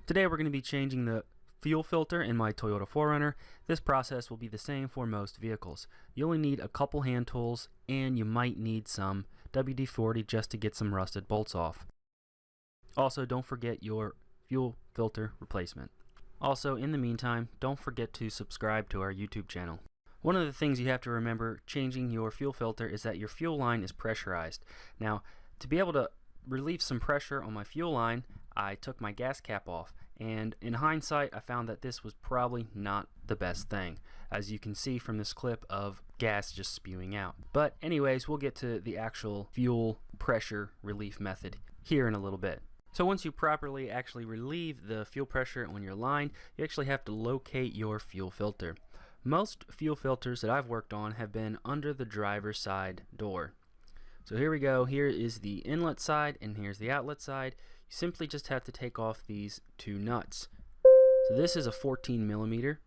Today we're going to be changing the fuel filter in my Toyota 4Runner. This process will be the same for most vehicles. You only need a couple hand tools and you might need some WD-40 just to get some rusted bolts off. Also, don't forget your fuel filter replacement. Also, in the meantime, don't forget to subscribe to our YouTube channel. One of the things you have to remember changing your fuel filter is that your fuel line is pressurized. Now, to be able to relieve some pressure on my fuel line, I took my gas cap off, and in hindsight I found that this was probably not the best thing, as you can see from this clip of gas just spewing out. But anyways, we'll get to the actual fuel pressure relief method here in a little bit. So once you properly actually relieve the fuel pressure on your line, you actually have to locate your fuel filter. Most fuel filters that I've worked on have been under the driver's side door. So here we go. Here is the inlet side and here's the outlet side. You simply just have to take off these two nuts. So this is a 14 millimeter.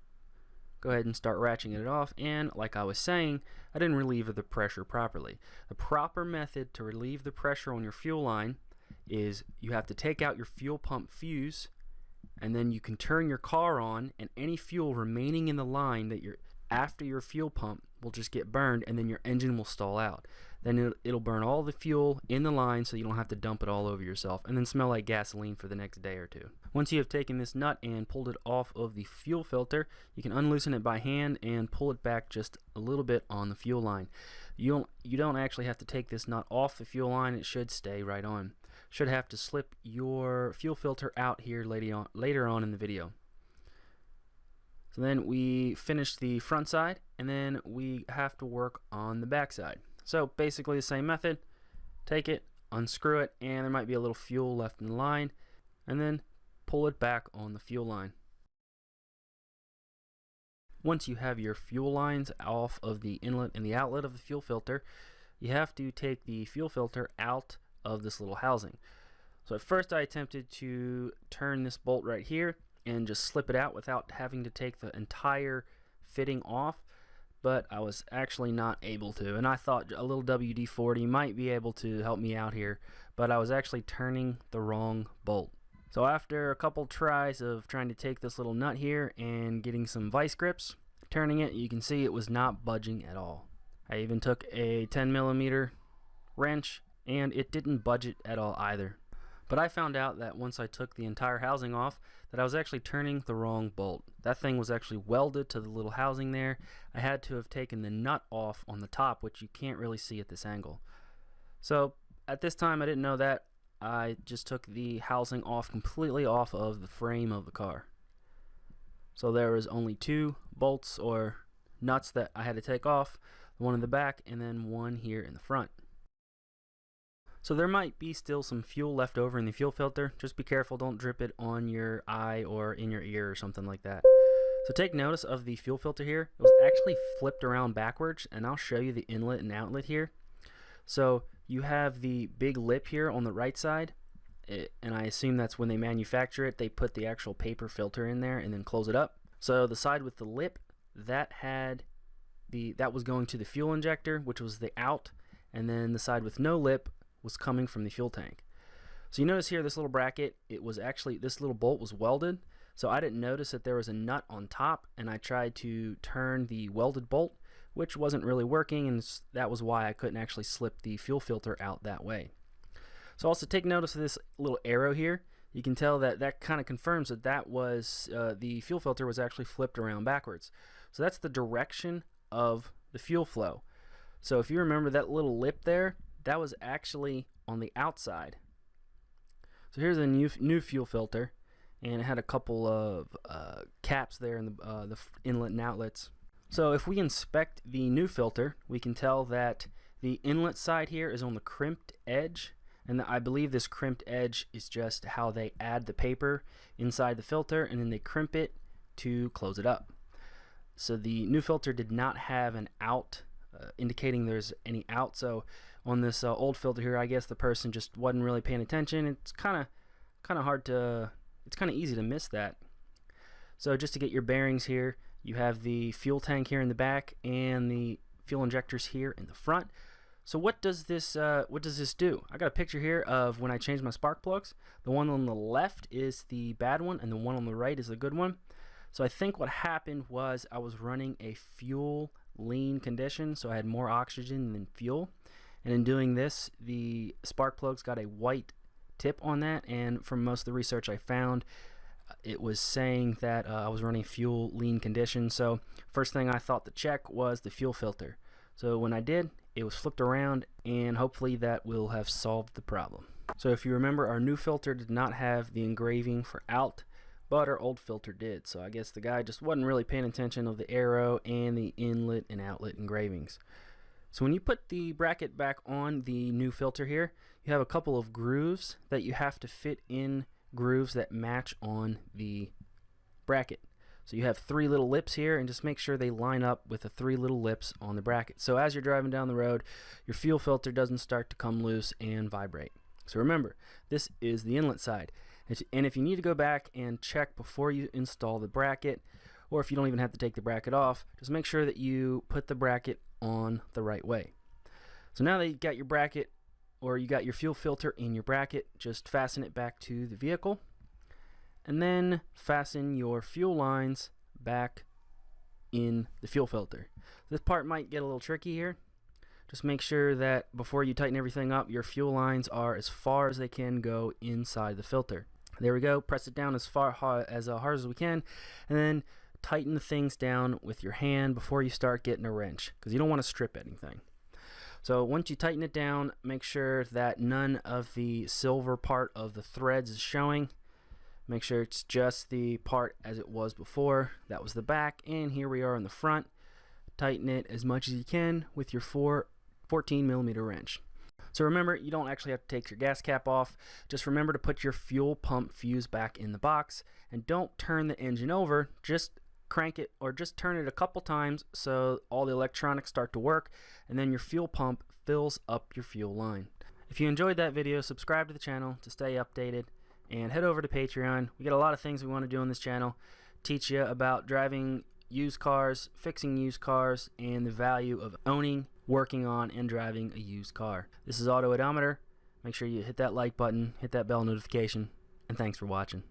Go ahead and start ratcheting it off, and like I was saying, I didn't relieve the pressure properly. The proper method to relieve the pressure on your fuel line is you have to take out your fuel pump fuse, and then you can turn your car on, and any fuel remaining in the line that you're after your fuel pump will just get burned, and then your engine will stall out. Then it'll burn all the fuel in the line so you don't have to dump it all over yourself and then smell like gasoline for the next day or two. Once you have taken this nut and pulled it off of the fuel filter, you can unloosen it by hand and pull it back just a little bit on the fuel line. You don't actually have to take this nut off the fuel line. It should stay right on. Should have to slip your fuel filter out here later on in the video. So then we finish the front side, and then we have to work on the back side. So basically the same method. Take it, unscrew it, and there might be a little fuel left in the line, and then pull it back on the fuel line. Once you have your fuel lines off of the inlet and the outlet of the fuel filter, you have to take the fuel filter out of this little housing. So at first I attempted to turn this bolt right here and just slip it out without having to take the entire fitting off, but I was actually not able to, and I thought a little WD-40 might be able to help me out here, but I was actually turning the wrong bolt. So after a couple tries of trying to take this little nut here and getting some vice grips, turning it, you can see it was not budging at all. I even took a 10 millimeter wrench and it didn't budge it at all either. But I found out that once I took the entire housing off, that I was actually turning the wrong bolt. That thing was actually welded to the little housing there. I had to have taken the nut off on the top, which you can't really see at this angle. So at this time I didn't know that. I just took the housing off completely off of the frame of the car. So there was only two bolts or nuts that I had to take off, one in the back and then one here in the front. So there might be still some fuel left over in the fuel filter. Just be careful, don't drip it on your eye or in your ear or something like that. So take notice of the fuel filter here. It was actually flipped around backwards, and I'll show you the inlet and outlet here. So you have the big lip here on the right side, and I assume that's when they manufacture it. They put the actual paper filter in there and then close it up. So the side with the lip, that was going to the fuel injector, which was the out, and then the side with no lip was coming from the fuel tank. So you notice here this little bracket, it was actually, this little bolt was welded, so I didn't notice that there was a nut on top, and I tried to turn the welded bolt, which wasn't really working, and that was why I couldn't actually slip the fuel filter out that way. So also take notice of this little arrow here. You can tell that that kind of confirms that that was the fuel filter was actually flipped around backwards. So that's the direction of the fuel flow. So if you remember that little lip there, that was actually on the outside. So here's a new fuel filter, and it had a couple of caps there in the inlet and outlets. So if we inspect the new filter, we can tell that the inlet side here is on the crimped edge, and I believe this crimped edge is just how they add the paper inside the filter and then they crimp it to close it up. So the new filter did not have an out indicating there's any out. So on this old filter here, I guess the person just wasn't really paying attention. It's kind of hard to, it's kind of easy to miss that. So just to get your bearings here, you have the fuel tank here in the back and the fuel injectors here in the front. So what does this do? I got a picture here of when I changed my spark plugs. The one on the left is the bad one and the one on the right is the good one. So I think what happened was I was running a fuel lean condition, so I had more oxygen than fuel. And in doing this, the spark plugs got a white tip on that, and from most of the research I found, it was saying that I was running fuel lean condition. So first thing I thought to check was the fuel filter. So when I did, it was flipped around, and hopefully that will have solved the problem. So if you remember, our new filter did not have the engraving for out, but our old filter did. So I guess the guy just wasn't really paying attention of the arrow and the inlet and outlet engravings. So when you put the bracket back on the new filter here, you have a couple of grooves that you have to fit in, grooves that match on the bracket. So you have 3 little lips here, and just make sure they line up with the 3 little lips on the bracket. So as you're driving down the road, your fuel filter doesn't start to come loose and vibrate. So remember, this is the inlet side. And if you need to go back and check before you install the bracket, or if you don't even have to take the bracket off, just make sure that you put the bracket on the right way. So now that you've got your bracket, or you got your fuel filter in your bracket, just fasten it back to the vehicle, and then fasten your fuel lines back in the fuel filter. This part might get a little tricky here. Just make sure that before you tighten everything up, your fuel lines are as far as they can go inside the filter. There we go. Press it down as hard as we can, and then tighten the things down with your hand before you start getting a wrench, because you don't want to strip anything. So once you tighten it down, make sure that none of the silver part of the threads is showing. Make sure it's just the part as it was before. That was the back, and here we are in the front. Tighten it as much as you can with your 14mm wrench. So remember, you don't actually have to take your gas cap off. Just remember to put your fuel pump fuse back in the box, and don't turn the engine over. Just crank it, or just turn it a couple times so all the electronics start to work, and then your fuel pump fills up your fuel line. If you enjoyed that video, subscribe to the channel to stay updated, and head over to Patreon. We got a lot of things we want to do on this channel. Teach you about driving used cars, fixing used cars, and the value of owning, working on, and driving a used car. This is AutOdometer. Make sure you hit that like button, hit that bell notification, and thanks for watching.